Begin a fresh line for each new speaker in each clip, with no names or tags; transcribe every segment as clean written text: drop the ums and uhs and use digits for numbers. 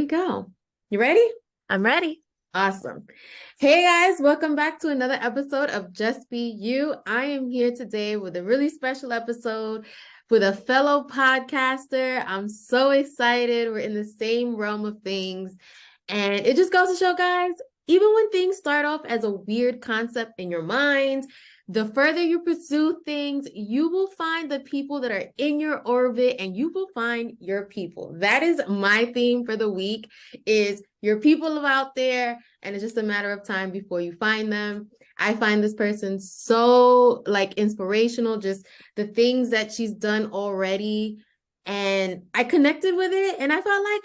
we go. You ready?
I'm ready.
Awesome. Hey guys, welcome back to another episode of Just Be You. I am here today with a really special episode with a fellow podcaster. I'm so excited. We're in the same realm of things. And it just goes to show, guys, even when things start off as a weird concept in your mind, the further you pursue things, you will find the people that are in your orbit and you will find your people. That is my theme for the week, is your people out there, and it's just a matter of time before you find them. I find this person so inspirational, just the things that she's done already. And I connected with it and I felt like,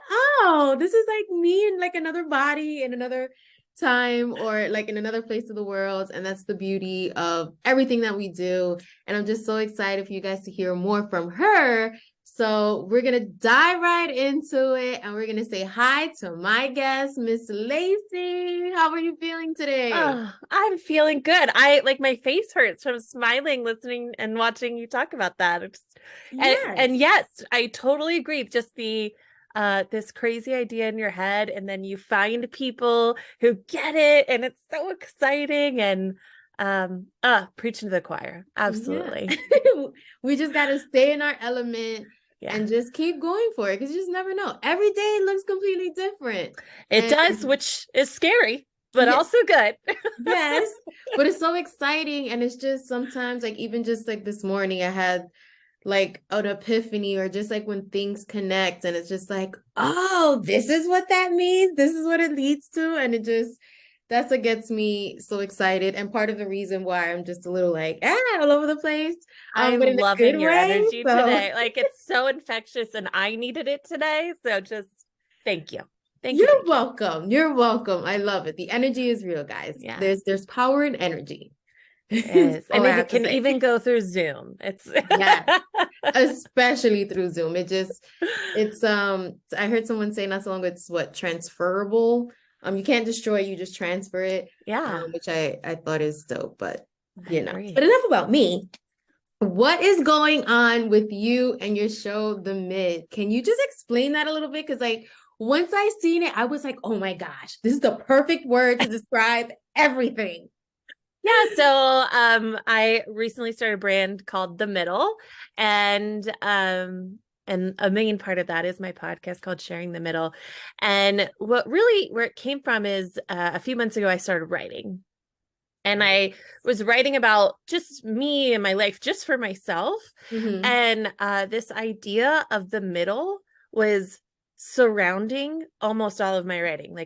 oh, this is like me in like another body in another time or like in another place of the world. And that's the beauty of everything that we do. And I'm just so excited for you guys to hear more from her. So we're going to dive right into it and we're going to say hi to my guest, Miss Lacey. How are you feeling today?
Oh, I'm feeling good. My face hurts from smiling, listening and watching you talk about that. And yes, I totally agree. Just the this crazy idea in your head, and then you find people who get it, and it's so exciting. And preaching to the choir. Absolutely.
Yeah. We just got to stay in our element. Yeah. And just keep going for it, because you just never know. Every day looks completely different.
It does, which is scary, but also good.
Yes, but it's so exciting. And it's just sometimes even just this morning, I had an epiphany, or just when things connect and it's just oh, this is what that means. This is what it leads to. And that's what gets me so excited. And part of the reason why I'm just a little all over the place.
I'm loving your energy today. It's so infectious and I needed it today. So just thank you.
You're welcome. You're welcome. I love it. The energy is real, guys. Yeah. There's power in energy.
Yes. And it can even go through Zoom.
Yeah, especially through Zoom. I heard someone say not so long ago, it's transferable. You can't destroy it, you just transfer it.
Yeah.
Which I thought is dope, but but enough about me. What is going on with you and your show, The Mdd? Can you just explain that a little bit? Because once I seen it, I was like, oh my gosh, this is the perfect word to describe everything.
Yeah, so I recently started a brand called The Mddl, and a main part of that is my podcast called Sharing the Mddl. And where it came from is a few months ago, I started writing. And I was writing about just me and my life, just for myself. Mm-hmm. And this idea of the middle was surrounding almost all of my writing.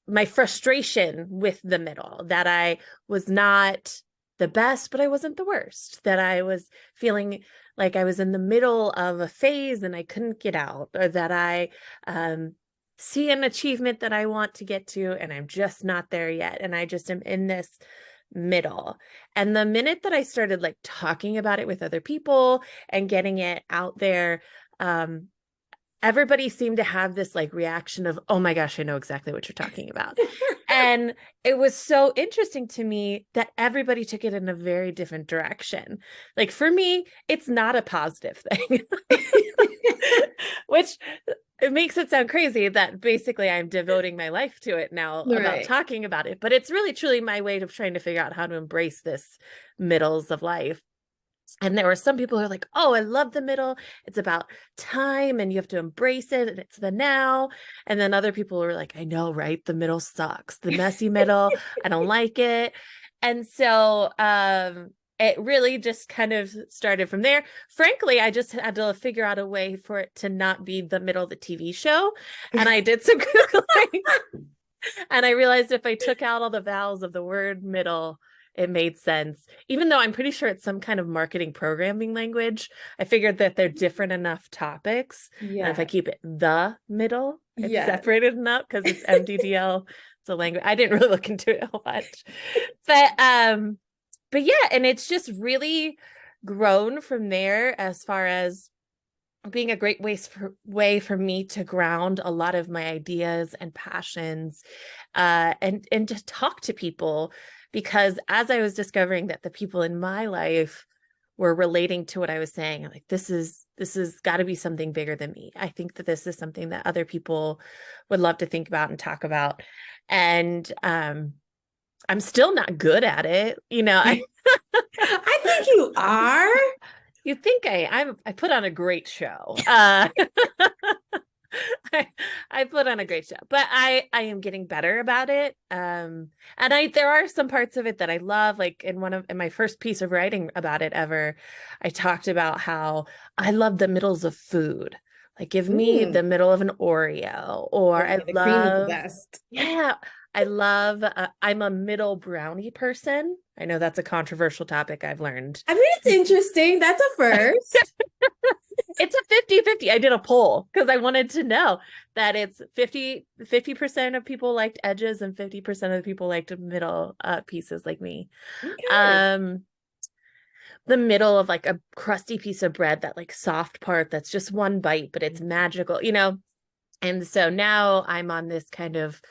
My frustration with the middle, that I was not the best, but I wasn't the worst, that I was feeling like I was in the middle of a phase and I couldn't get out, or that I see an achievement that I want to get to and I'm just not there yet. And I just am in this middle. And the minute that I started talking about it with other people and getting it out there, everybody seemed to have this reaction of, oh my gosh, I know exactly what you're talking about. And it was so interesting to me that everybody took it in a very different direction. For me, it's not a positive thing, which it makes it sound crazy that basically I'm devoting my life to it now, about talking about it. But it's really, truly my way of trying to figure out how to embrace this middles of life. And there were some people who are like, oh, I love the middle. It's about time and you have to embrace it. And it's the now. And then other people were like, I know, right? The middle sucks. The messy middle. I don't like it. And so it really just kind of started from there. Frankly, I just had to figure out a way for it to not be the middle of the TV show. And I did some Googling. And I realized if I took out all the vowels of the word middle, it made sense. Even though I'm pretty sure it's some kind of marketing programming language, I figured that they're different enough topics. Yeah. And if I keep it the middle, it's separated enough, because it's Mddl. It's a language. I didn't really look into it a lot. But yeah, and it's just really grown from there, as far as being a great way for me to ground a lot of my ideas and passions, and to talk to people. Because as I was discovering that the people in my life were relating to what I was saying. I'm like, this is got to be something bigger than me. I think that this is something that other people would love to think about and talk about. And I'm still not good at it.
I think you are.
You think I put on a great show. I put on a great show, but I am getting better about it. And there are some parts of it that I love. Like in my first piece of writing about it ever, I talked about how I love the middles of food. Like give me the middle of an Oreo, or I
The cream is the
love,
best.
yeah, I love, I'm a middle brownie person. I know that's a controversial topic, I've learned.
I mean, it's interesting. That's a first.
It's a 50-50. I did a poll because I wanted to know that it's 50% of people liked edges and 50% of the people liked middle pieces like me.
Okay.
The middle of like a crusty piece of bread, that like soft part that's just one bite, but it's magical, And so now I'm on this kind of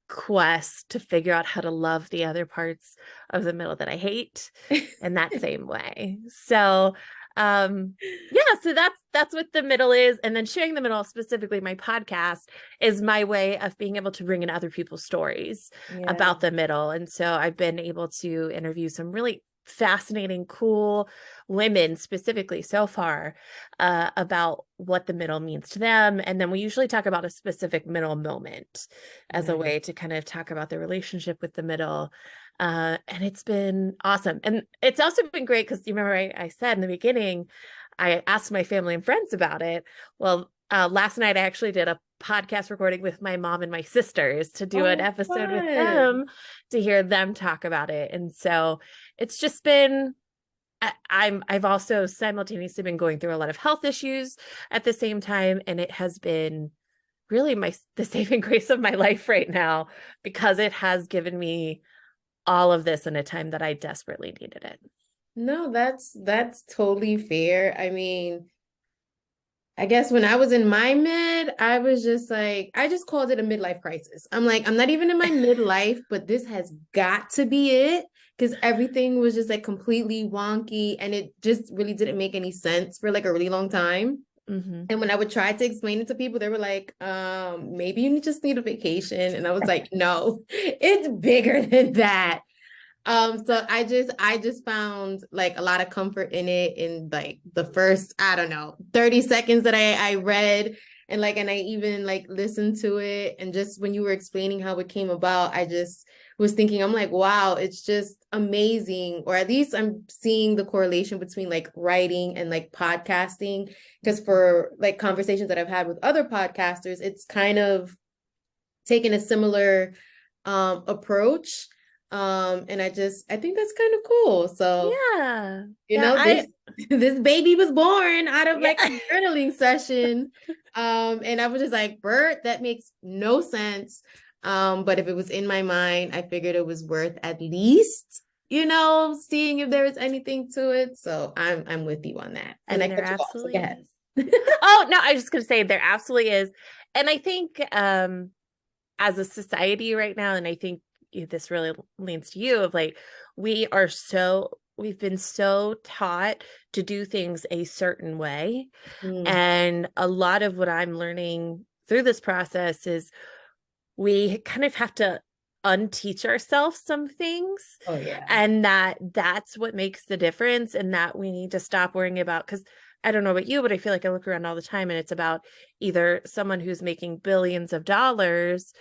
quest to figure out how to love the other parts of the middle that I hate in that same way. So so that's what the middle is. And then sharing the middle, specifically my podcast, is my way of being able to bring in other people's stories about the middle. And so I've been able to interview some really fascinating, cool women specifically so far about what the middle means to them. And then we usually talk about a specific middle moment as a way to kind of talk about the relationship with the middle. And it's been awesome. And it's also been great because you remember I said in the beginning, I asked my family and friends about it. Well, last night I actually did a podcast recording with my mom and my sisters to do an episode with them, to hear them talk about it. And so it's just been, I've also simultaneously been going through a lot of health issues at the same time. And it has been really the saving grace of my life right now, because it has given me all of this in a time that I desperately needed it.
No, that's totally fair. I mean, I guess when I was in my mid, I was just like, I just called it a midlife crisis. I'm like, I'm not even in my midlife, but this has got to be it, because everything was just like completely wonky and it just really didn't make any sense for like a really long time.
Mm-hmm.
And when I would try to explain it to people, they were like, maybe you just need a vacation. And I was like, no, it's bigger than that. So I just found like a lot of comfort in it in like the first, I don't know, 30 seconds that I read, and I even like listened to it. And just when you were explaining how it came about, I just was thinking, I'm like, wow, it's just amazing. Or at least I'm seeing the correlation between like writing and like podcasting, because for like conversations that I've had with other podcasters, it's kind of taken a similar approach. And I think that's kind of cool. So this baby was born out of like a journaling session. And I was just like, Bert, that makes no sense. But if it was in my mind, I figured it was worth at least, seeing if there was anything to it. So I'm with you on that.
And
I
there absolutely is.
Oh
no, I was just gonna say there absolutely is. And I think as a society right now, and I think this really leans to you, of like, we've been so taught to do things a certain way. And a lot of what I'm learning through this process is we kind of have to unteach ourselves some things.
Oh yeah.
And that's what makes the difference, and that we need to stop worrying about, because I don't know about you, but I feel like I look around all the time and it's about either someone who's making billions of dollars,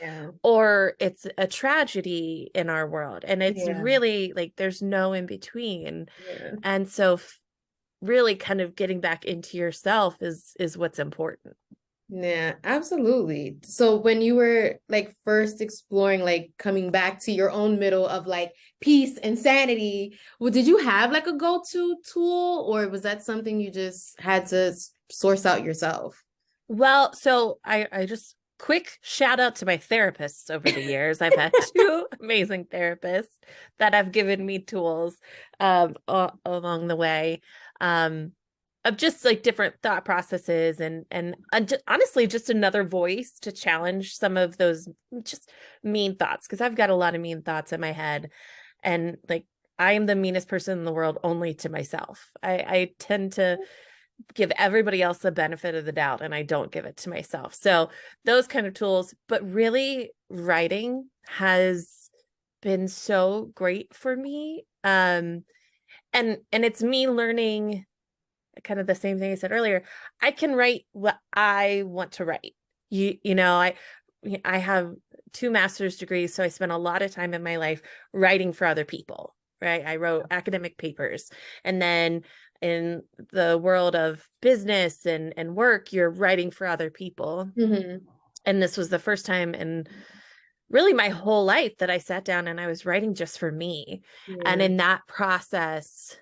or it's a tragedy in our world. And it's really like, there's no in between. And so really kind of getting back into yourself is what's important.
Yeah, absolutely. So when you were like first exploring, like coming back to your own middle of like peace and sanity, well, did you have like a go-to tool, or was that something you just had to source out yourself?
Well, so I just quick shout out to my therapists over the years. I've had two amazing therapists that have given me tools along the way. Of just like different thought processes and honestly just another voice to challenge some of those just mean thoughts, because I've got a lot of mean thoughts in my head, and like I am the meanest person in the world only to myself. I tend to give everybody else the benefit of the doubt, and I don't give it to myself. So those kind of tools, but really writing has been so great for me. And it's me learning kind of the same thing I said earlier. I can write what I want to write. You know, I have 2 master's degrees, so I spent a lot of time in my life writing for other people, right? I wrote academic papers, and then in the world of business and work, you're writing for other people.
Mm-hmm.
And this was the first time in really my whole life that I sat down and I was writing just for me.
Yeah.
And in that process,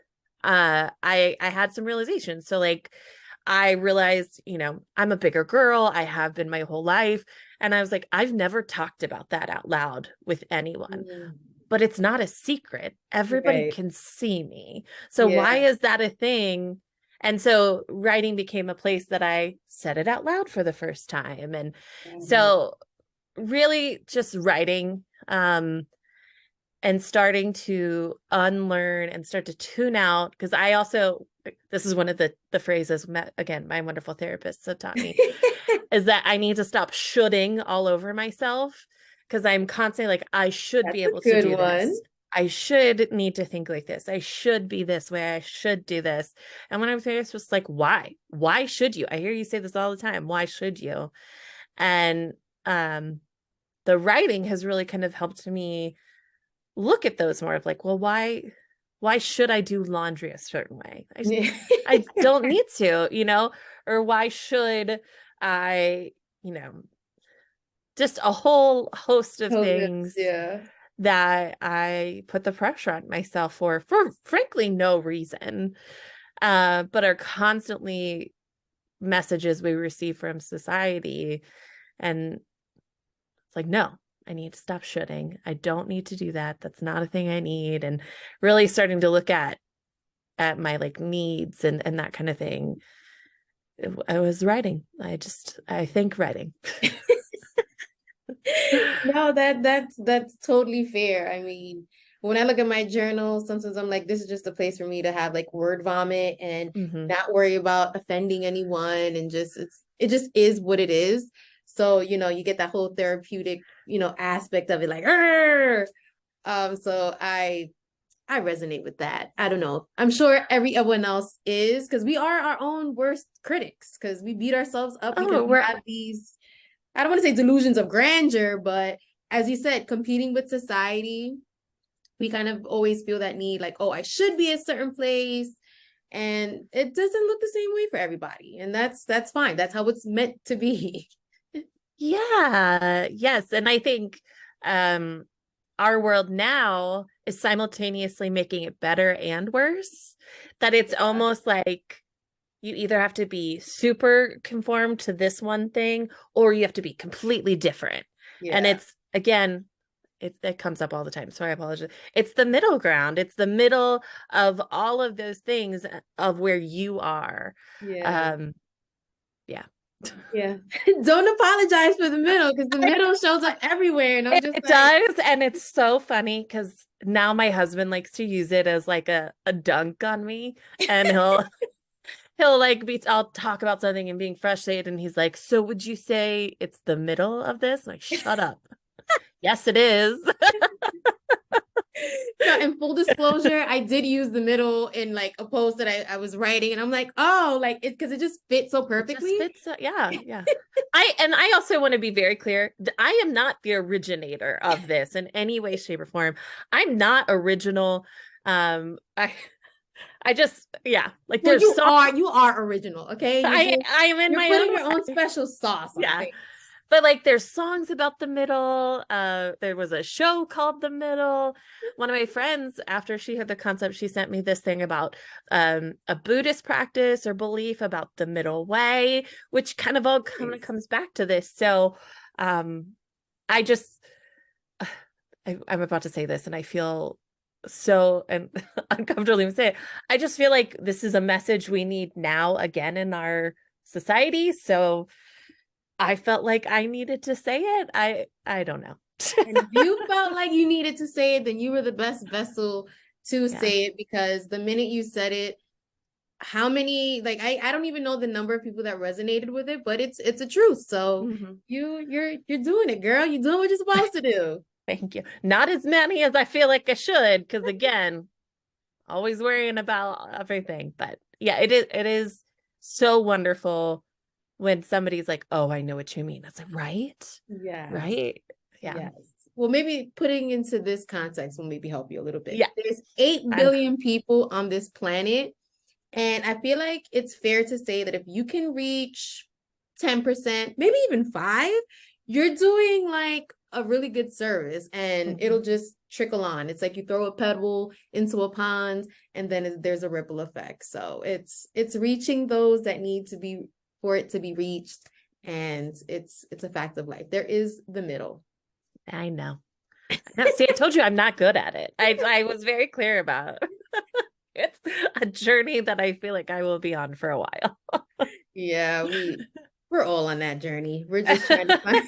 I had some realizations. So like I realized, you know, I'm a bigger girl. I have been my whole life. And I was like, I've never talked about that out loud with anyone.
Mm-hmm.
But it's not a secret. Everybody
Right.
can see me. So why is that a thing? And so writing became a place that I said it out loud for the first time. And so really just writing, and starting to unlearn and start to tune out. Because I also, this is one of the phrases, again, my wonderful therapists have taught me, is that I need to stop shoulding all over myself. Because I'm constantly like, I should be able to do this. I should need to think like this. I should be this way. I should do this. And when I'm faced with like, why? Why should you? I hear you say this all the time. Why should you? And the writing has really kind of helped me look at those more of like, well, why should I do laundry a certain way? I don't need to, you know, or why should I, you know, just a whole host of things that I put the pressure on myself for frankly no reason, but are constantly messages we receive from society. And it's like, no, I need to stop shoulding. I don't need to do that. That's not a thing I need. And really starting to look at my like needs and that kind of thing. I was writing. I think writing.
No, that's totally fair. I mean, when I look at my journal, sometimes I'm like, this is just a place for me to have like word vomit and not worry about offending anyone, and it just is what it is. So, you know, you get that whole therapeutic, you know, aspect of it, like, so I resonate with that. I don't know. I'm sure everyone else is, because we are our own worst critics, because we beat ourselves up because we have these, I don't want to say delusions of grandeur, but as you said, competing with society, we kind of always feel that need, like, oh, I should be a certain place. And it doesn't look the same way for everybody. And that's fine. That's how it's meant to be.
Yeah. Yes. And I think our world now is simultaneously making it better and worse. That it's almost like you either have to be super conformed to this one thing, or you have to be completely different. Yeah. And it's, again, it comes up all the time, so I apologize. It's the middle ground. It's the middle of all of those things of where you are. Yeah.
Yeah. Don't apologize for the middle, because the middle shows up everywhere. And
it does. And it's so funny because now my husband likes to use it as like a dunk on me. And he'll like I'll talk about something and being frustrated. And he's like, so would you say it's the middle of this? I'm like, shut up. Yes, it is.
So in full disclosure, I did use the middle in like a post that I was writing, and I'm like, oh, like it, because it just fits so perfectly.
It just fits, yeah. I also want to be very clear. I am not the originator of this in any way, shape, or form. I'm not original. I just, yeah, like
well, you are original, okay?
I am in my
putting your own special sauce.
Yeah. But like there's songs about the middle. There was a show called The Middle. One of my friends, after she had the concept, she sent me this thing about a Buddhist practice or belief about the middle way, which kind of all kind of comes back to this. So I'm about to say this and I feel so uncomfortable even say it. I just feel like this is a message we need now again in our society. So I felt like I needed to say it. I don't know.
And if you felt like you needed to say it, then you were the best vessel to say it, because the minute you said it, how many, like, I don't even know the number of people that resonated with it, but it's a truth. So you're doing it, girl. You're doing what you're supposed to do.
Thank you. Not as many as I feel like I should, because again, always worrying about everything. But yeah, it is so wonderful when somebody's like, oh, I know what you mean. It's like, right?
Yeah.
Right. Yeah.
Yes. Well, maybe putting into this context will maybe help you a little bit.
Yeah.
There's 8 billion people on this planet. And I feel like it's fair to say that if you can reach 10%, maybe even 5, you're doing like a really good service, and it'll just trickle on. It's like you throw a pebble into a pond, and then there's a ripple effect. So it's reaching those that need to be, for it to be reached. And it's a fact of life. There is the middle.
I know. See, I told you I'm not good at it. I was very clear about it. It's a journey that I feel like I will be on for a while.
Yeah, we're all on that journey. We're just trying to find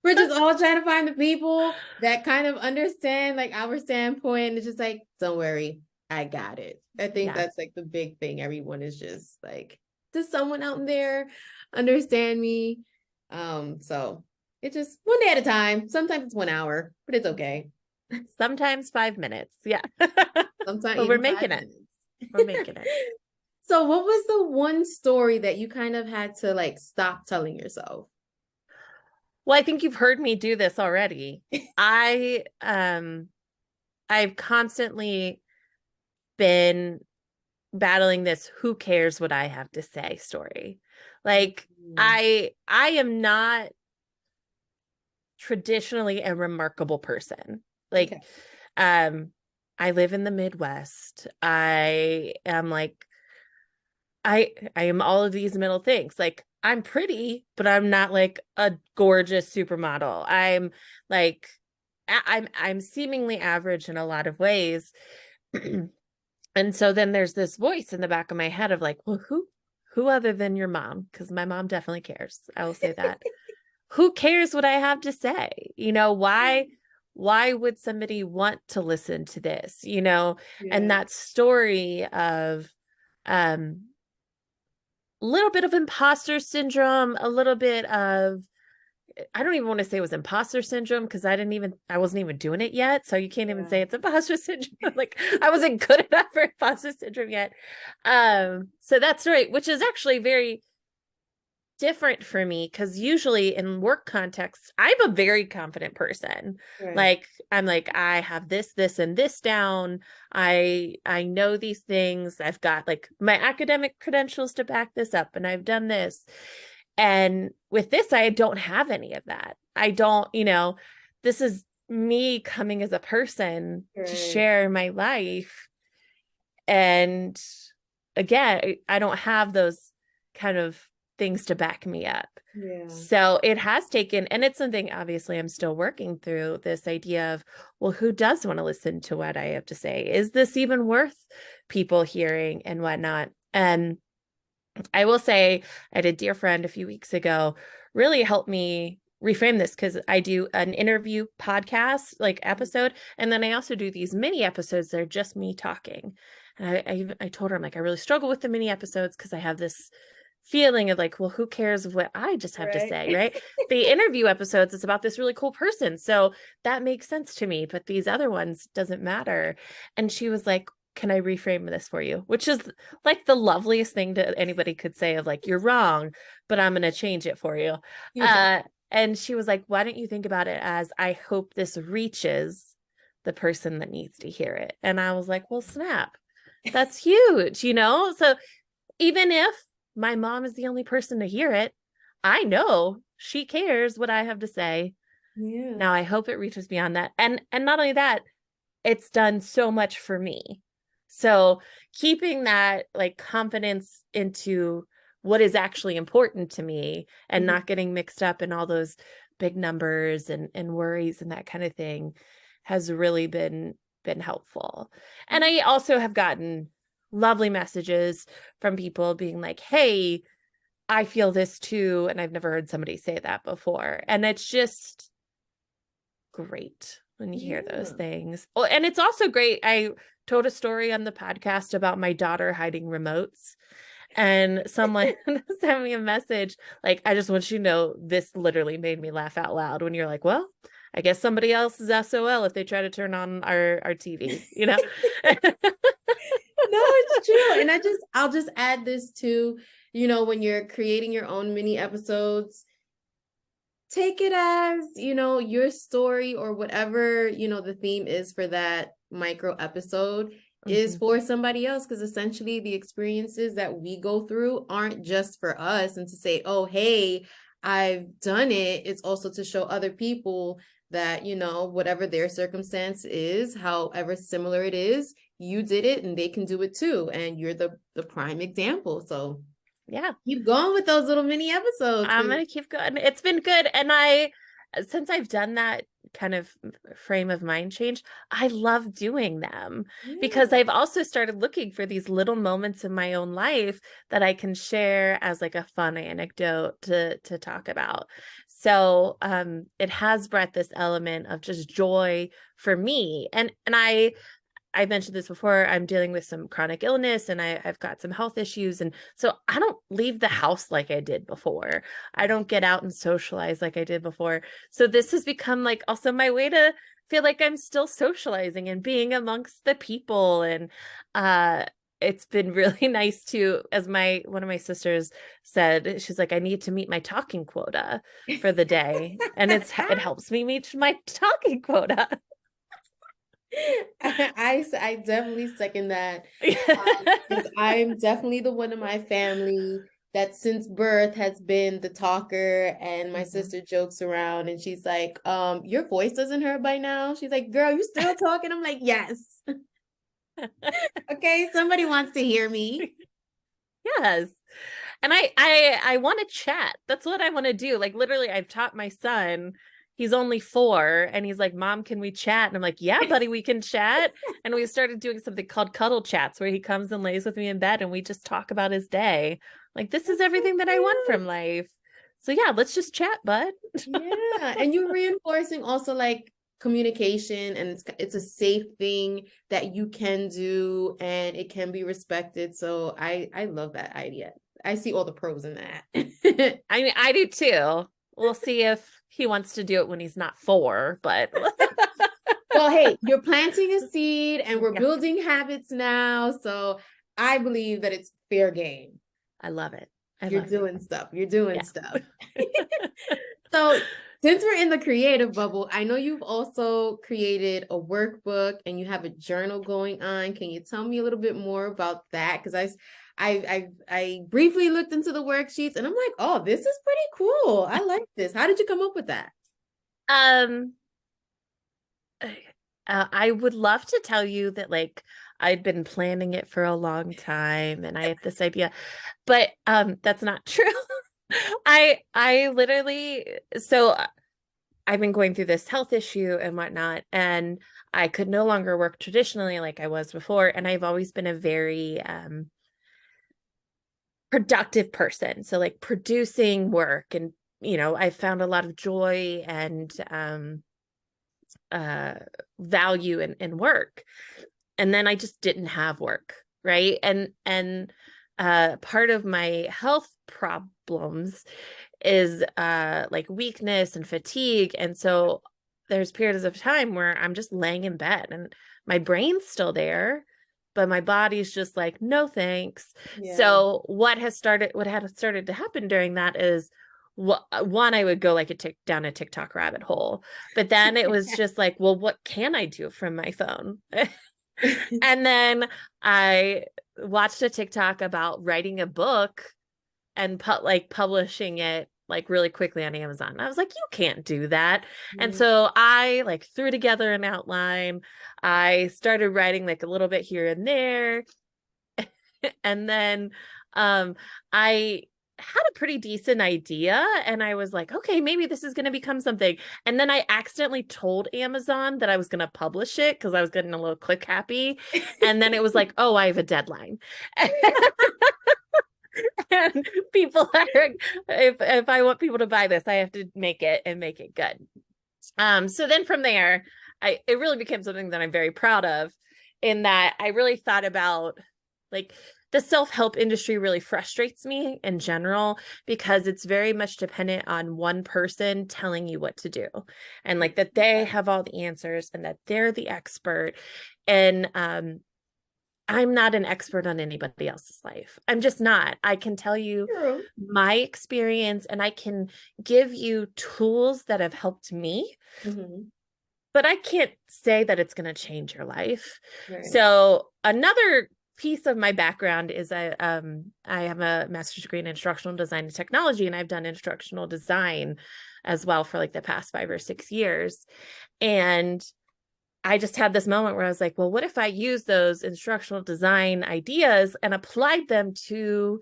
we're just all trying to find the people that kind of understand like our standpoint. And it's just like, don't worry, I got it. I think that's like the big thing. Everyone is just like, does someone out there understand me? So it's just one day at a time. Sometimes it's 1 hour, but it's okay.
Sometimes 5 minutes. Yeah.
Sometimes
but we're making it. We're making it.
So what was the one story that you kind of had to like stop telling yourself?
Well, I think you've heard me do this already. I've constantly been battling this who cares what I have to say story. Like I am not traditionally a remarkable person. Like I live in the Midwest. I am like I am all of these middle things. Like I'm pretty, but I'm not like a gorgeous supermodel. I'm like I'm seemingly average in a lot of ways. And so then there's this voice in the back of my head of like, well, who other than your mom? Because my mom definitely cares. I will say that. Who cares what I have to say? You know, why would somebody want to listen to this? You know, and that story of a little bit of imposter syndrome, a little bit of, I don't even want to say it was imposter syndrome because I wasn't even doing it yet. So you can't even say it's imposter syndrome. Like I wasn't good enough for imposter syndrome yet. So that's right, which is actually very different for me because usually in work contexts, I'm a very confident person. Right. Like I'm like, I have this, and this down. I know these things. I've got like my academic credentials to back this up, and I've done this. And with this, I don't have any of that. I don't, this is me coming as a person to share my life. And again, I don't have those kind of things to back me up. So it has taken, and it's something obviously I'm still working through, this idea of, well, who does want to listen to what I have to say? Is this even worth people hearing and whatnot? And I will say I had a dear friend a few weeks ago really helped me reframe this because I do an interview podcast like episode. And then I also do these mini episodes that are just me talking. And I told her, I'm like, I really struggle with the mini episodes because I have this feeling of like, well, who cares what I just have to say, right? The interview episodes, it's about this really cool person. So that makes sense to me, but these other ones doesn't matter. And she was like, can I reframe this for you? Which is like the loveliest thing that anybody could say of like, you're wrong, but I'm going to change it for you. And she was like, why don't you think about it as, I hope this reaches the person that needs to hear it. And I was like, well, snap, that's huge, So even if my mom is the only person to hear it, I know she cares what I have to say. Now I hope it reaches beyond that. And not only that, it's done so much for me. So keeping that like confidence into what is actually important to me and not getting mixed up in all those big numbers and worries and that kind of thing has really been helpful. And I also have gotten lovely messages from people being like, hey, I feel this too. And I've never heard somebody say that before. And it's just great. when you hear those
Yeah.
things. Oh, and it's also great. I told a story on the podcast about my daughter hiding remotes. And someone sent me a message like, I just want you to know this literally made me laugh out loud when you're like, well, I guess somebody else is SOL if they try to turn on our TV, you know?
No, it's true. And I'll just add this too, when you're creating your own mini episodes, take it as, your story or whatever, the theme is for that micro episode is for somebody else, because essentially the experiences that we go through aren't just for us and to say, oh, hey, I've done it. It's also to show other people that, whatever their circumstance is, however similar it is, you did it and they can do it too. And you're the prime example. So
Yeah.
keep going with those little mini episodes.
I'm going to keep going. It's been good. And since I've done that kind of frame of mind change, I love doing them because I've also started looking for these little moments in my own life that I can share as like a fun anecdote to talk about. So it has brought this element of just joy for me. And I mentioned this before, I'm dealing with some chronic illness and I've got some health issues. And so I don't leave the house like I did before. I don't get out and socialize like I did before. So this has become like also my way to feel like I'm still socializing and being amongst the people. And it's been really nice to, as one of my sisters said, she's like, I need to meet my talking quota for the day. And it helps me meet my talking quota.
I definitely second that. I'm definitely the one in my family that since birth has been the talker, and my sister jokes around and she's like, your voice doesn't hurt by now? She's like, girl, you still talking? I'm like, yes. Okay, somebody wants to hear me.
Yes. And I want to chat. That's what I want to do. Like literally, I've taught my son, he's only 4 and he's like, Mom, can we chat? And I'm like, yeah, buddy, we can chat. And we started doing something called cuddle chats where he comes and lays with me in bed and we just talk about his day. Like, this is everything that I want from life. So yeah, let's just chat, bud.
Yeah. And you're reinforcing also like communication, and it's a safe thing that you can do and it can be respected. So I love that idea. I see all the pros in that.
I mean, I do too. We'll see if he wants to do it when he's not 4, but
well, hey, you're planting a seed and we're building habits now. So I believe that it's fair game.
I love it.
You're doing stuff. So since we're in the creative bubble, I know you've also created a workbook and you have a journal going on. Can you tell me a little bit more about that? Because I briefly looked into the worksheets and I'm like, oh, this is pretty cool. I like this. How did you come up with that?
I would love to tell you that like I'd been planning it for a long time and I had this idea, but that's not true. I literally, so I've been going through this health issue and whatnot, and I could no longer work traditionally like I was before. And I've always been a very productive person. So like producing work, and, I found a lot of joy and value in work. And then I just didn't have work. Right. And part of my health problems is like weakness and fatigue. And so there's periods of time where I'm just laying in bed and my brain's still there, but my body's just like, no, thanks. Yeah. So what had started to happen during that is, one, I would go like down a TikTok rabbit hole, but then it was just like, well, what can I do from my phone? And then I watched a TikTok about writing a book and publishing it like really quickly on Amazon. And I was like, you can't do that. Mm-hmm. And so I like threw together an outline. I started writing like a little bit here and there. And then I had a pretty decent idea and I was like, okay, maybe this is going to become something. And then I accidentally told Amazon that I was going to publish it because I was getting a little click happy. And then it was like, oh, I have a deadline. And people are, if I want people to buy this, I have to make it and make it good. So then from there, it really became something that I'm very proud of, in that I really thought about, like, the self-help industry really frustrates me in general because it's very much dependent on one person telling you what to do, and like that they have all the answers and that they're the expert. And I'm not an expert on anybody else's life. I'm just not. I can tell you
True.
my experience, and I can give you tools that have helped me, but I can't say that it's going to change your life.
Right.
So another piece of my background is I have a master's degree in instructional design and technology, and I've done instructional design as well for like the past 5 or 6 years. And I just had this moment where I was like, well, what if I use those instructional design ideas and applied them to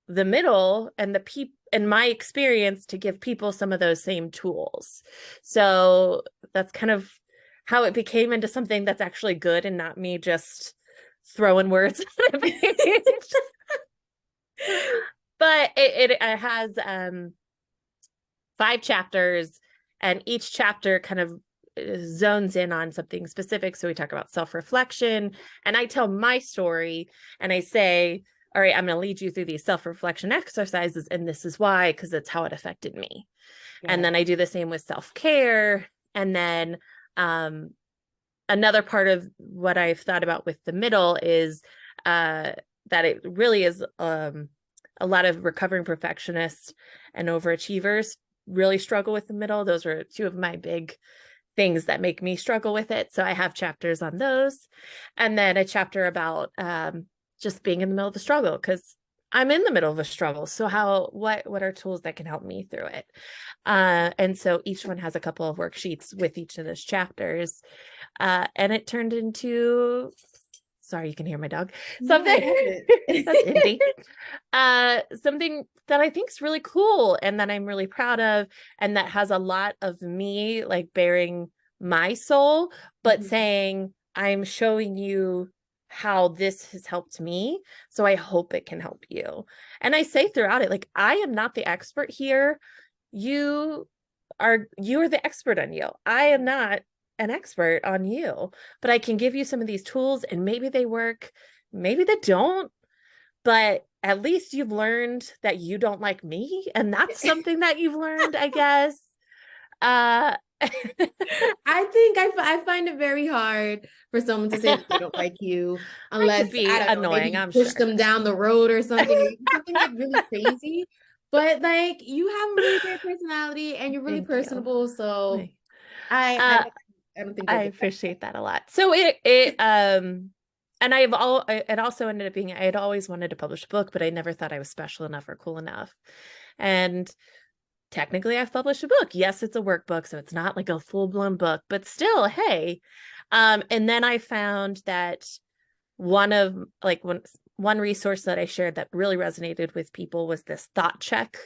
the middle and the people and my experience to give people some of those same tools. So that's kind of how it became into something that's actually good and not me just throwing words on a page. But it has 5 chapters, and each chapter kind of zones in on something specific. So we talk about self-reflection, and I tell my story, and I say, all right, I'm going to lead you through these self-reflection exercises, and this is why, because it's how it affected me. Yeah. And then I do the same with self-care. And then another part of what I've thought about with the middle is that it really is a lot of recovering perfectionists and overachievers really struggle with the middle. Those are 2 of my big things that make me struggle with it. So I have chapters on those, and then a chapter about just being in the middle of the struggle, because I'm in the middle of a struggle. So what are tools that can help me through it? And so each one has a couple of worksheets with each of those chapters. And it turned into, sorry, you can hear my dog. Something that's indie. Something that I think is really cool and that I'm really proud of, and that has a lot of me like bearing my soul, but saying, I'm showing you how this has helped me. So I hope it can help you. And I say throughout it, like, I am not the expert here. You are the expert on you. I am not an expert on you, but I can give you some of these tools, and maybe they work, maybe they don't, but at least you've learned that you don't like me. And that's something that you've learned, I guess.
I think I find it very hard for someone to say that they don't like you, unless
be
I don't know, maybe you push them down the road or something, something like really crazy. But like, you have a really great personality and you're really personable. So I don't think
I appreciate that a lot. So and it also ended up being, I had always wanted to publish a book, but I never thought I was special enough or cool enough. And technically I've published a book. Yes, it's a workbook, so it's not like a full-blown book, but still, hey. And then I found that one resource that I shared that really resonated with people was this thought check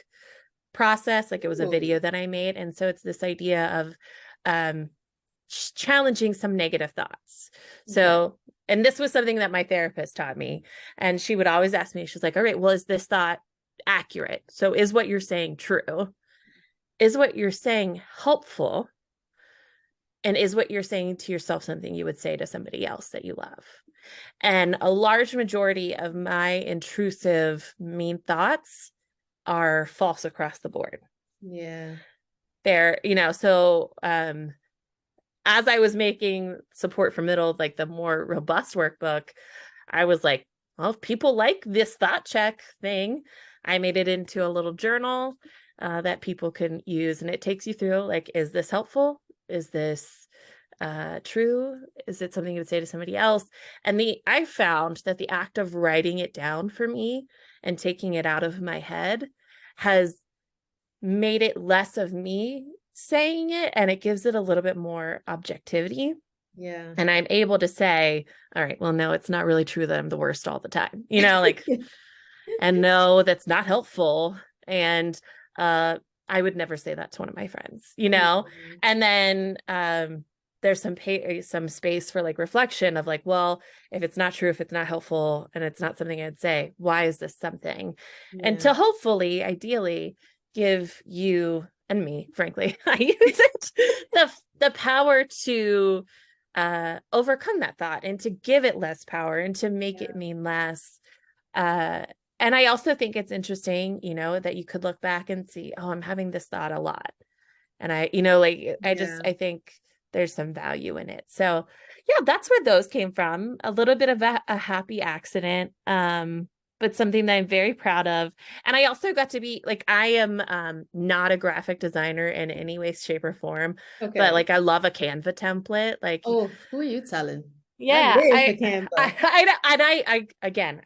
process. Like, it was a video that I made. And so it's this idea of challenging some negative thoughts. So, and this was something that my therapist taught me. And she would always ask me, she's like, all right, well, is this thought accurate? So is what you're saying true? Is what you're saying helpful? And is what you're saying to yourself something you would say to somebody else that you love? And a large majority of my intrusive, mean thoughts are false across the board.
Yeah.
They're, so as I was making support for Mddl, like the more robust workbook, I was like, well, if people like this thought check thing, I made it into a little journal that people can use. And it takes you through, like, is this helpful? Is this true? Is it something you would say to somebody else? And I found that the act of writing it down for me and taking it out of my head has made it less of me saying it, and it gives it a little bit more objectivity.
Yeah.
And I'm able to say, all right, well, no, it's not really true that I'm the worst all the time, like, and no, that's not helpful. And I would never say that to one of my friends, and then there's some space for like reflection of like, well, if it's not true, if it's not helpful, and it's not something I'd say, why is this something? And to hopefully, ideally, give you and me, frankly, I use it, the power to overcome that thought and to give it less power and to make it mean less. And I also think it's interesting, that you could look back and see, oh, I'm having this thought a lot. And I think there's some value in it. So yeah, that's where those came from. A little bit of a happy accident, but something that I'm very proud of. And I also got to be I am not a graphic designer in any way, shape, or form.
Okay.
But I love a Canva template.
Oh, who are you telling?
Yeah,
For Canva.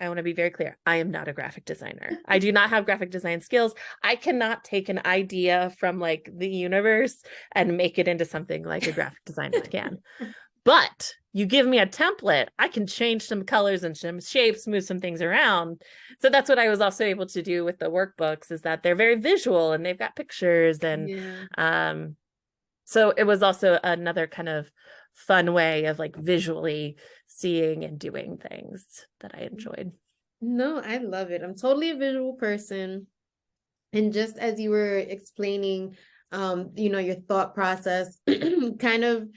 I want to be very clear. I am not a graphic designer. I do not have graphic design skills. I cannot take an idea from the universe and make it into something like a graphic designer can. But you give me a template, I can change some colors and some shapes, move some things around. So that's what I was also able to do with the workbooks, is that they're very visual and they've got pictures. And so it was also another kind of fun way of visually seeing and doing things that I enjoyed.
No, I love it. I'm totally a visual person. And just as you were explaining, your thought process kind of,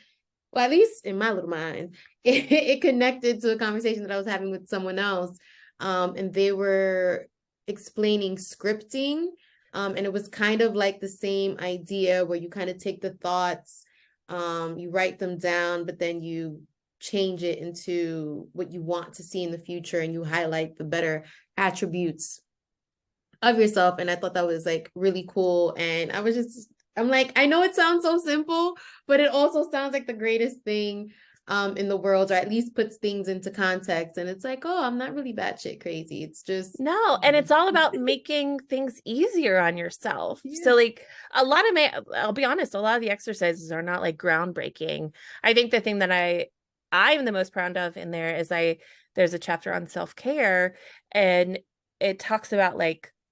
well, at least in my little mind, it connected to a conversation that I was having with someone else. And they were explaining scripting. And it was kind of like the same idea where you kind of take the thoughts, you write them down, but then you change it into what you want to see in the future, and you highlight the better attributes of yourself. And I thought that was really cool. And I'm like, I know it sounds so simple, but it also sounds like the greatest thing in the world, or at least puts things into context. And it's oh, I'm not really batshit crazy. It's just
no, and it's all about making things easier on yourself.
Yeah.
So I'll be honest, a lot of the exercises are not groundbreaking. I think the thing that I'm the most proud of in there is there's a chapter on self-care, and it talks about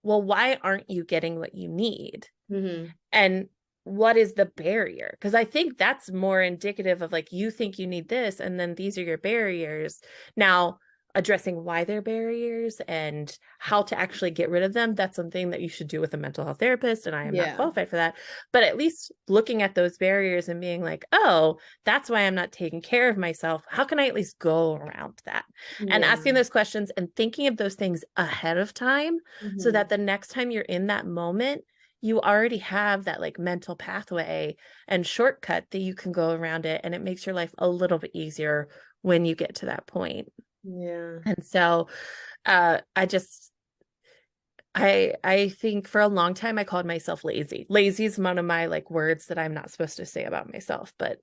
well, why aren't you getting what you need?
Mm-hmm.
And what is the barrier? Because I think that's more indicative of you think you need this, and then these are your barriers. Now, addressing why they're barriers and how to actually get rid of them, that's something that you should do with a mental health therapist, and I am not qualified for that. But at least looking at those barriers and being oh, that's why I'm not taking care of myself. How can I at least go around that? And asking those questions and thinking of those things ahead of time, so that the next time you're in that moment, you already have that mental pathway and shortcut that you can go around it, and it makes your life a little bit easier when you get to that point.
Yeah.
And so I think for a long time I called myself lazy. Lazy is one of my words that I'm not supposed to say about myself, but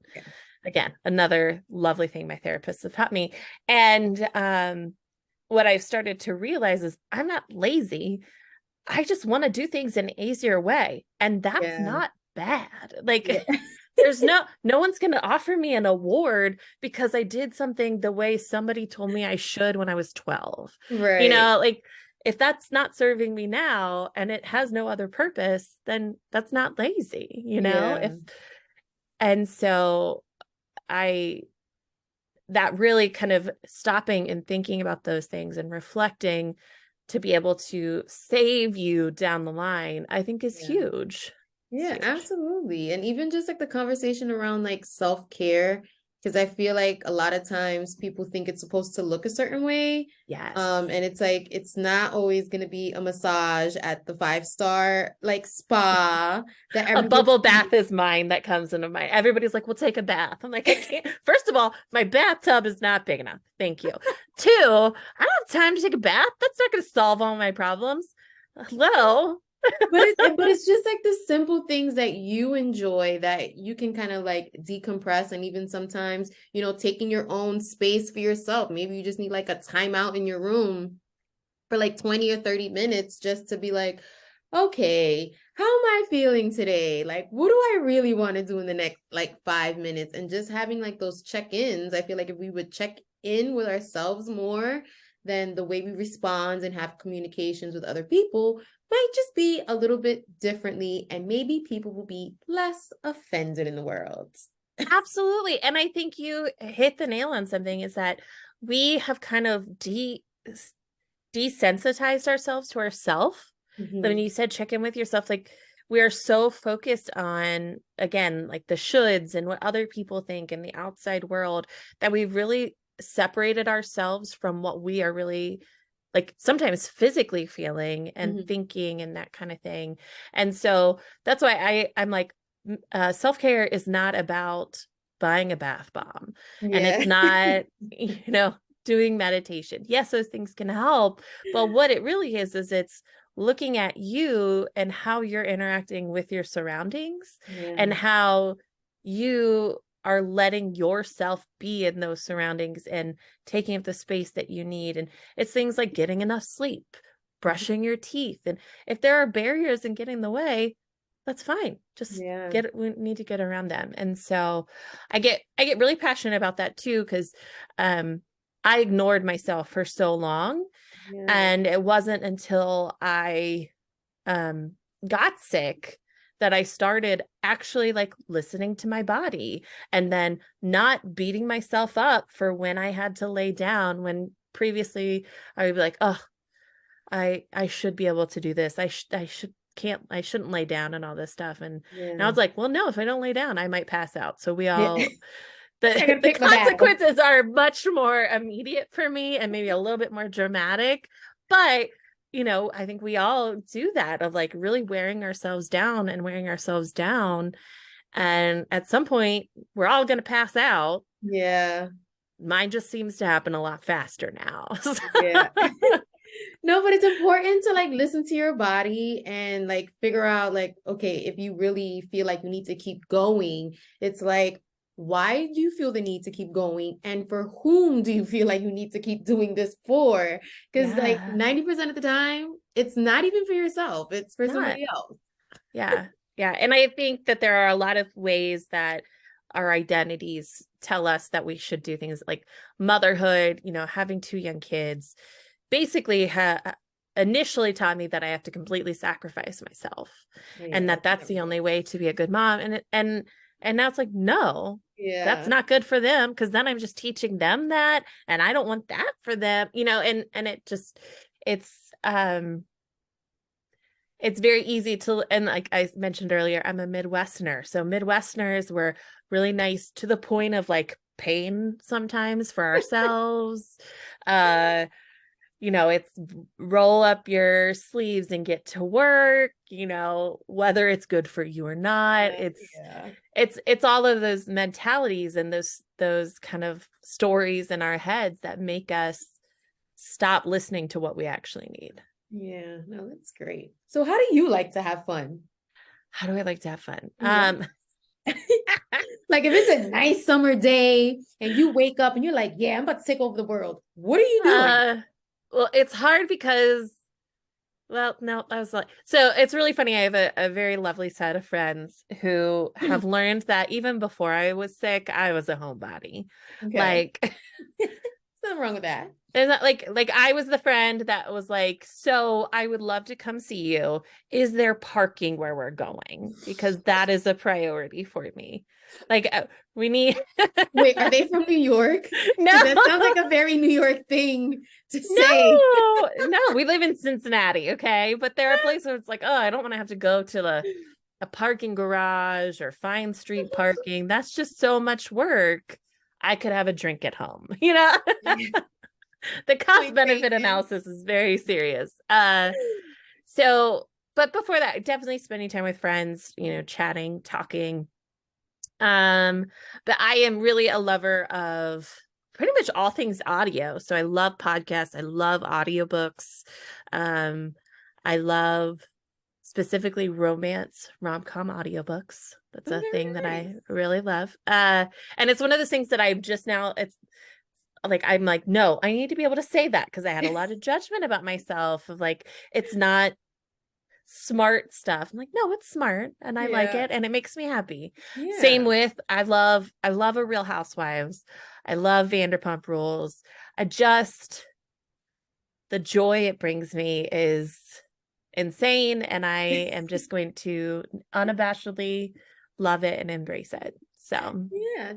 again, another lovely thing my therapist has taught me. And what I've started to realize is I'm not lazy. I just want to do things in an easier way. And that's not bad. There's no one's going to offer me an award because I did something the way somebody told me I should when I was 12.
Right.
If that's not serving me now and it has no other purpose, then that's not lazy, And so that really kind of stopping and thinking about those things and reflecting to be able to save you down the line, I think is huge.
Yeah,
huge.
Absolutely. And even just the conversation around self-care, because I feel a lot of times people think it's supposed to look a certain way.
Yes.
And it's it's not always going to be a massage at the 5-star spa that
a bubble bath is mine that comes into mind. Everybody's we'll take a bath. I'm I can't. First of all, my bathtub is not big enough. Thank you. 2, I don't have time to take a bath. That's not going to solve all my problems. Hello.
but it's just the simple things that you enjoy that you can kind of decompress, and even sometimes taking your own space for yourself. Maybe you just need a timeout in your room for 20 or 30 minutes just to be okay, how am I feeling today? What do I really want to do in the next 5 minutes? And just having those check-ins. I feel if we would check in with ourselves more, then the way we respond and have communications with other people might just be a little bit differently, and maybe people will be less offended in the world.
Absolutely. And I think you hit the nail on something, is that we have kind of desensitized ourselves to ourself. But when you said check in with yourself, we are so focused on, again, like the shoulds and what other people think in the outside world, that we've really separated ourselves from what we are really, like, sometimes physically feeling and thinking and that kind of thing. And so that's why I'm like, self-care is not about buying a bath bomb, and
Yeah.
it's not, doing meditation. Yes, those things can help, but what it really is it's looking at you and how you're interacting with your surroundings, and how you are letting yourself be in those surroundings and taking up the space that you need. And it's things like getting enough sleep, brushing your teeth. And if there are barriers in getting in the way, that's fine. Just we need to get around them. And so I get really passionate about that too, because I ignored myself for so long. And it wasn't until I got sick that I started actually like listening to my body, and then not beating myself up for when I had to lay down, when previously I would be like, oh, I should be able to do this. I shouldn't lay down and all this stuff. And now it's like, well, no, if I don't lay down, I might pass out. So we all, the consequences are much more immediate for me and maybe a little bit more dramatic. But, I think we all do that, of like really wearing ourselves down. And at some point, we're all going to pass out.
Yeah.
Mine just seems to happen a lot faster now.
Yeah. No, but it's important to like listen to your body and like figure out like, okay, if you really feel like you need to keep going, it's like, why do you feel the need to keep going? And for whom do you feel like you need to keep doing this for? Because like 90% of the time, it's not even for yourself. It's for somebody else.
Yeah. Yeah. And I think that there are a lot of ways that our identities tell us that we should do things like motherhood, having 2 young kids, basically initially taught me that I have to completely sacrifice myself, and that's the only way to be a good mom. And now it's like, no, that's not good for them, because then I'm just teaching them that, and I don't want that for them, and it just, it's very easy to, and like I mentioned earlier, I'm a Midwesterner. So Midwesterners were really nice to the point of like pain sometimes for ourselves. It's roll up your sleeves and get to work, whether it's good for you or not. It's all of those mentalities and those kind of stories in our heads that make us stop listening to what we actually need.
Yeah, no, that's great. So how do you like to have fun?
How do I like to have fun?
Like if it's a nice summer day and you wake up and you're like, yeah, I'm about to take over the world, what are you doing?
Well, it's hard because, well, no, I was like, so it's really funny. I have a very lovely set of friends who have learned that even before I was sick, I was a homebody.
Okay.
Like,
nothing wrong with that.
Is that like I was the friend that was like, so I would love to come see you. Is there parking where we're going? Because that is a priority for me. Like we need.
Wait, are they from New York?
No,
that sounds like a very New York thing to say.
No, we live in Cincinnati, okay? But there are places where it's like, oh, I don't want to have to go to a parking garage or find street parking. That's just so much work. I could have a drink at home, The cost benefit analysis is very serious. So, but before that, definitely spending time with friends, chatting, talking. But I am really a lover of pretty much all things audio. So I love podcasts. I love audiobooks. I love specifically romance rom-com audiobooks. That's a thing that I really love. And it's one of those things that I've just now, it's like, I'm like, no, I need to be able to say that, because I had a lot of judgment about myself of like, it's not smart stuff. I'm like, no, it's smart and I like it and it makes me happy. Same with, I love a Real Housewives. I love Vanderpump Rules. The joy it brings me is insane, and I am just going to unabashedly love it and embrace it. So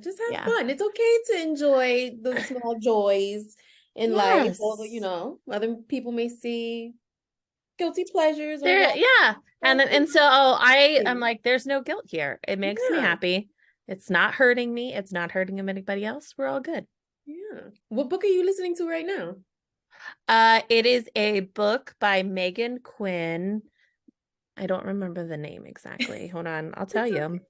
just have fun. It's okay to enjoy the small joys in life, although other people may see guilty pleasures or
There,
that.
yeah. And so I'm
Yeah.
like, there's no guilt here. It makes me happy. It's not hurting me. It's not hurting anybody else. We're all good.
Yeah. What book are you listening to right now?
It is a book by Megan Quinn. I don't remember the name exactly. Hold on, I'll tell you.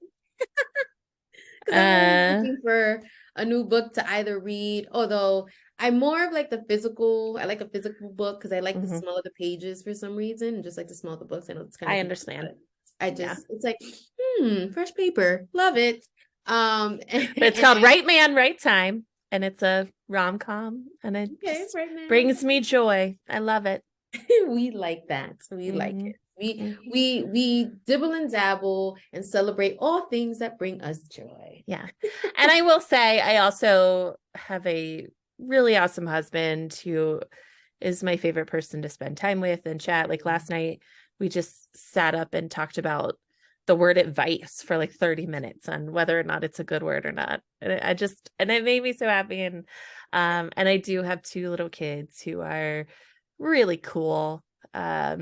Because I'm always looking for a new book to either read, although I'm more of like the physical. I like a physical book because I like the smell of the pages for some reason, and just like the smell of the books. I know it's kind of
I understand.
It's like, fresh paper. Love it.
But it's called Right Man, Right Time, and it's a rom-com, and it brings me joy. I love it.
We like that. We like it. We dibble and dabble and celebrate all things that bring us joy.
Yeah. And I will say, I also have a really awesome husband who is my favorite person to spend time with and chat. Like last night, we just sat up and talked about the word advice for like 30 minutes on whether or not it's a good word or not. And it made me so happy. And I do have 2 little kids who are really cool. A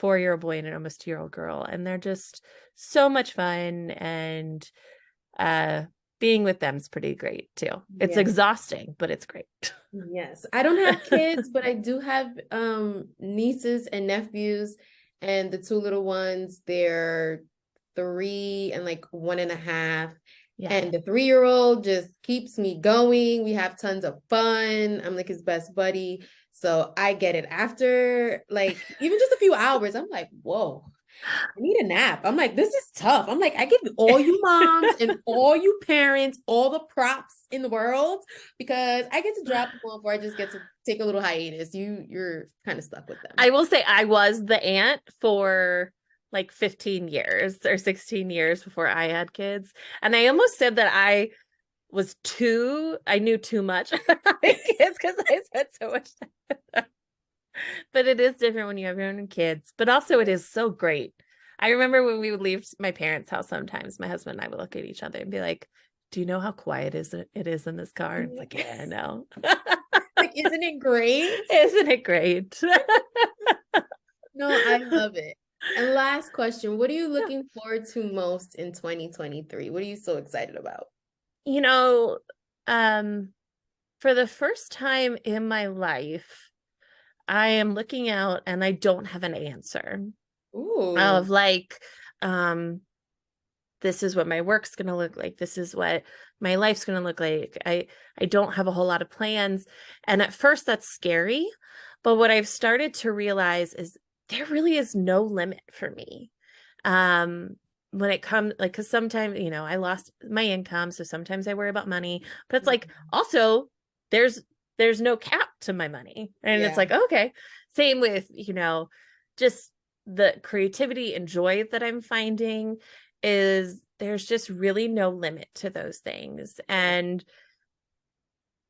4-year-old boy and an almost 2-year-old girl. And they're just so much fun. And being with them is pretty great too. It's exhausting, but it's great.
Yes. I don't have kids, but I do have nieces and nephews, and the 2 little ones, they're 3 and like 1.5. Yeah. And the 3-year-old just keeps me going. We have tons of fun. I'm like his best buddy. So I get it. After like even just a few hours, I'm like, whoa, I need a nap. I'm like, this is tough. I'm like, I give all you moms and all you parents all the props in the world because I get to drop them off, or I just get to take a little hiatus. You're kind of stuck with them.
I will say I was the aunt for like 15 years or 16 years before I had kids. And I almost said that I knew too much about kids because I spent so much time with them. But it is different when you have your own kids. But also it is so great. I remember when we would leave my parents' house sometimes, my husband and I would look at each other and be like, do you know how quiet it is in this car? And it's like, yeah, I know.
Like, isn't it great?
Isn't it great?
No, I love it. And last question, what are you looking forward to most in 2023? What are you so excited about?
You know, for the first time in my life, I am looking out and I don't have an answer.
Ooh.
Of like, this is what my work's going to look like. This is what my life's going to look like. I don't have a whole lot of plans. And at first that's scary. But what I've started to realize is there really is no limit for me. When it comes, like, because sometimes, I lost my income. So sometimes I worry about money, but it's like, also there's no cap to my money. And it's like, okay, same with, just the creativity and joy that I'm finding is there's just really no limit to those things. And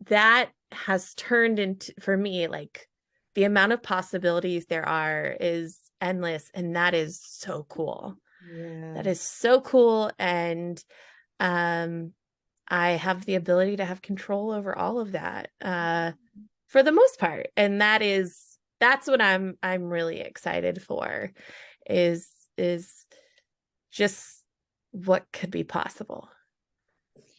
that has turned into, for me, like the amount of possibilities there are is endless. And that is so cool. Yeah. That is so cool. And I have the ability to have control over all of that for the most part. And that's what I'm really excited for is just what could be possible.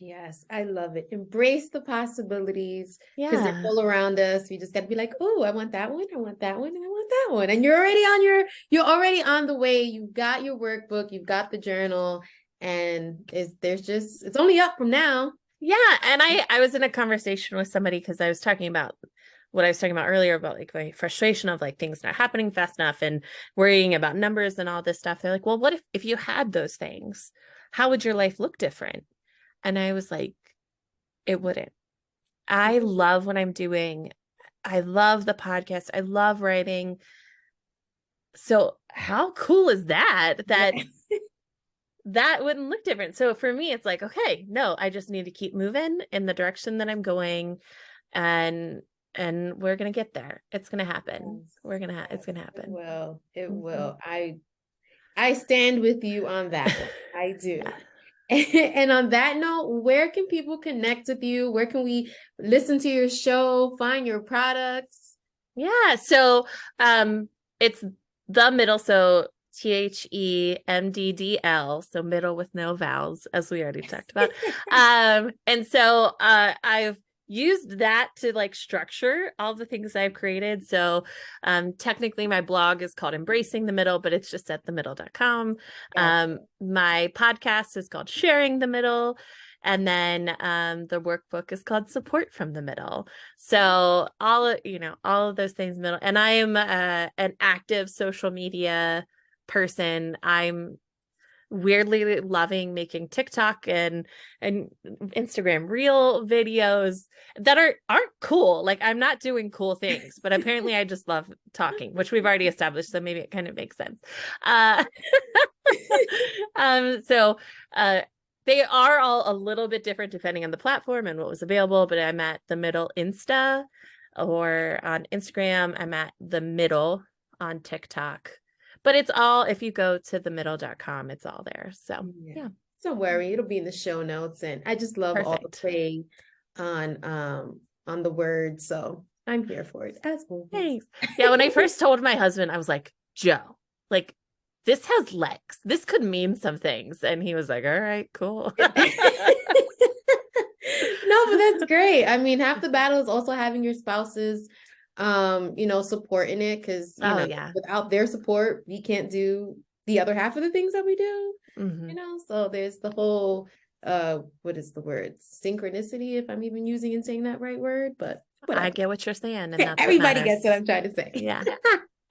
Yes, I love it. Embrace the possibilities because they're all around us. We just got to be like, oh, I want that one. I want that one. And I want that one. And you're already on the way. You've got your workbook. You've got the journal. And it's only up from now.
Yeah. And I was in a conversation with somebody because I was talking about what I was talking about earlier about like my frustration of like things not happening fast enough and worrying about numbers and all this stuff. They're like, well, what if you had those things? How would your life look different? And I was like, it wouldn't. I love what I'm doing. I love the podcast. I love writing. So how cool is that that wouldn't look different? So for me, it's like, okay, no, I just need to keep moving in the direction that I'm going. And we're going to get there. It's going to happen. It's going to happen.
It will. I stand with you on that one. I do. And on that note, where can people connect with you? Where can we listen to your show, find your products?
Yeah. So, it's the middle. So THEMDDL. So middle with no vowels, as we already talked about. And so I've used that to like structure all the things I've created. So technically my blog is called Embracing the Middle, but it's just at themddl.com.
Gotcha.
My podcast is called Sharing the Middle. And then the workbook is called Support from the Middle. So all of those things middle. And I am an active social media person. I'm weirdly loving making TikTok and Instagram reel videos that aren't cool. Like I'm not doing cool things, but apparently I just love talking, which we've already established. So maybe it kind of makes sense. So they are all a little bit different depending on the platform and what was available, but I'm at the Mddlinsta, or on Instagram, I'm at the Mddl on TikTok. But it's all, if you go to themddl.com, it's all there. So yeah.
Don't worry, it'll be in the show notes. And I just love all the play on the words. So I'm here for it as always.
Thanks. Yeah, when I first told my husband, I was like, Joe, like this has legs. This could mean some things. And he was like, all right, cool.
No, but that's great. I mean, half the battle is also having your spouse's support in it, because without their support, we can't do the other half of the things that we do. So there's the whole what is the word, synchronicity, if I'm even using and saying that right word, but whatever.
I get what you're saying, and that's
everybody gets what I'm trying to say.
Yeah.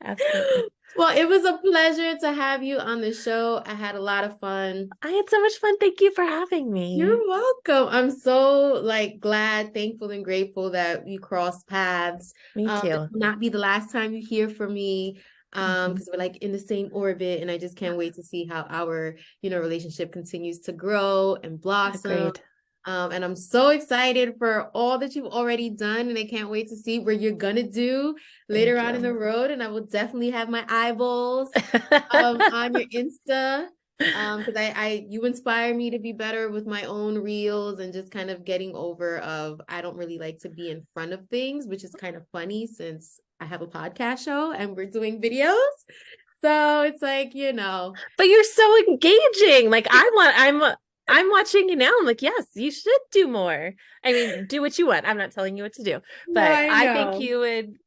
Absolutely.
Well, it was a pleasure to have you on the show. I had a lot of fun.
I had so much fun. Thank you for having me.
You're welcome. I'm so glad, thankful, and grateful that we crossed paths.
Me too.
This will not be the last time you hear from me, because we're in the same orbit, and I just can't wait to see how our relationship continues to grow and blossom.
Agreed.
And I'm so excited for all that you've already done, and I can't wait to see where you're gonna do later on in the road. And I will definitely have my eyeballs on your Insta, because you inspire me to be better with my own reels, and just kind of getting over I don't really like to be in front of things, which is kind of funny since I have a podcast show and we're doing videos. So it's but
you're so engaging. I'm watching you now. I'm like, yes, you should do more. I mean, do what you want. I'm not telling you what to do, but no, I think you would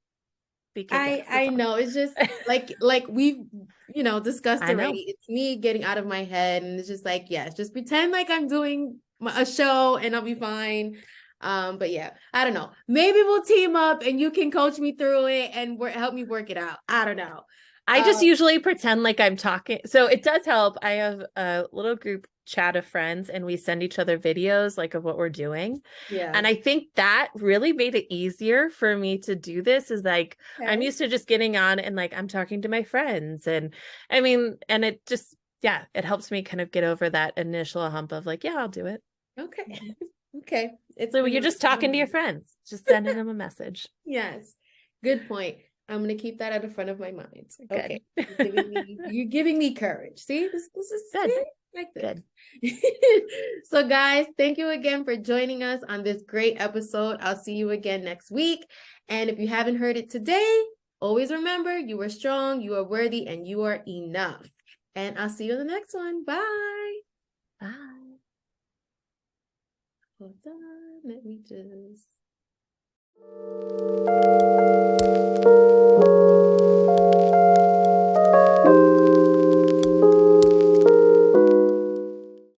be good.
I know. It's just like we've, discussed already. It's me getting out of my head, and it's just just pretend like I'm doing a show and I'll be fine. But yeah, I don't know. Maybe we'll team up and you can coach me through it and help me work it out. I don't know.
I just usually pretend like I'm talking. So it does help. I have a little group chat of friends, and we send each other videos of what we're doing. Yeah. And I think that really made it easier for me to do this, is I'm used to just getting on and I'm talking to my friends. And I mean, and it just, it helps me kind of get over that initial hump of I'll do it.
Okay. Okay.
So you're just talking to your friends, just sending them a message.
Yes. Good point. I'm going to keep that at the front of my mind. Okay. You're giving me courage. See, this is good. Good. So guys, thank you again for joining us on this great episode. I'll see you again next week. And if you haven't heard it today, always remember, you are strong, you are worthy, and you are enough. And I'll see you in the next one. Bye.
Bye.
Hold on. Let me just...